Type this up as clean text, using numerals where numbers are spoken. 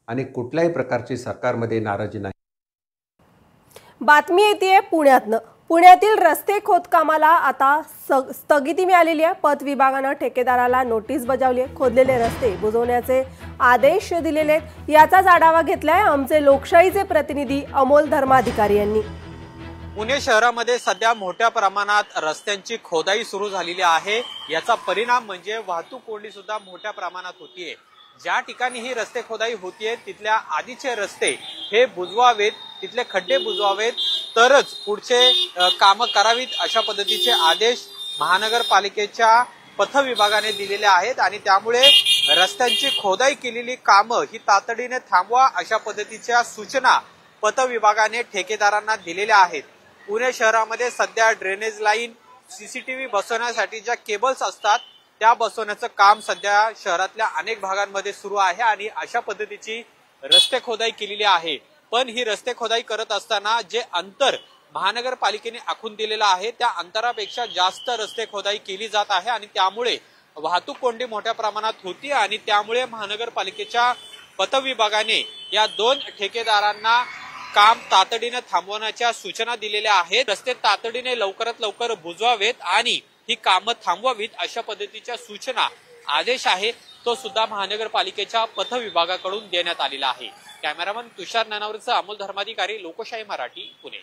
आणि कुठल्याही प्रकारची सरकारमध्ये नाराजी नाही। बातमी येते पुण्यातनं। पुण्यातील रस्ते खोदकामाला आता स्थगिती मिळालेली आहे। पथ विभागाने ठेकेदाराला नोटीस बजावली आहे। खोदलेले रस्ते बुजवण्याचे आदेश दिलेले आहेत। याचाच आढावा घेतलाय आमचे लोकशाहीचे प्रतिनिधी अमोल धर्माधिकारी यांनी। पुणे शहरामध्ये सध्या मोठ्या प्रमाणात रस्त्यांची खोदाई सुरू झालेली आहे। याचा परिणाम म्हणजे वाहतूक कोंडी सुद्धा मोठ्या प्रमाणात होतीये। ज्या ठिकाणी ही रस्ते खोदाई होतीये तिथल्या आधीचे रस्ते हे बुजवावेत, तिथले खड्डे बुजवावेत, तरच पुढचे कामं करावीत अशा पद्धतीचे आदेश महानगरपालिकेच्या पथ विभागाने दिलेले आहेत आणि त्यामुळे रस्त्यांची खोदाई केलेली कामं ही तातडीने थांबवा अशा पद्धतीच्या सूचना पथ विभागाने ठेकेदारांना दिलेल्या आहेत। पुणे शहरामध्ये सध्या ड्रेनेज लाईन, सीसीटीव्ही बसवण्यासाठी ज्या केबल्स असतात त्या बसवण्याचं काम सध्या शहरातल्या अनेक भागांमध्ये सुरू आहे आणि अशा पद्धतीची रस्ते खोदाई केलेली आहे। पण ही रस्ते खोदाई करत असताना जे अंतर महानगरपालिकेने आखून दिलेलं आहे त्या अंतरापेक्षा जास्त रस्ते खोदाई केली जात आहे आणि त्यामुळे वाहतूक कोंडी मोठ्या प्रमाणात होती आणि त्यामुळे महानगरपालिकेच्या पथ विभागाने या दोन ठेकेदारांना काम तातडीने थांबवण्याच्या सूचना दिलेल्या आहेत। रस्ते तातडीने लवकरात लवकर बुजवावेत आणि ही कामं थांबवावीत अशा पद्धतीच्या सूचना आदेश आहे तो सुद्धा महानगरपालिकेच्या पथ विभागाकडून देण्यात आलेला आहे। कॅमेरामन तुषार नानावरचा अमोल धर्माधिकारी, लोकशाही मराठी, पुणे।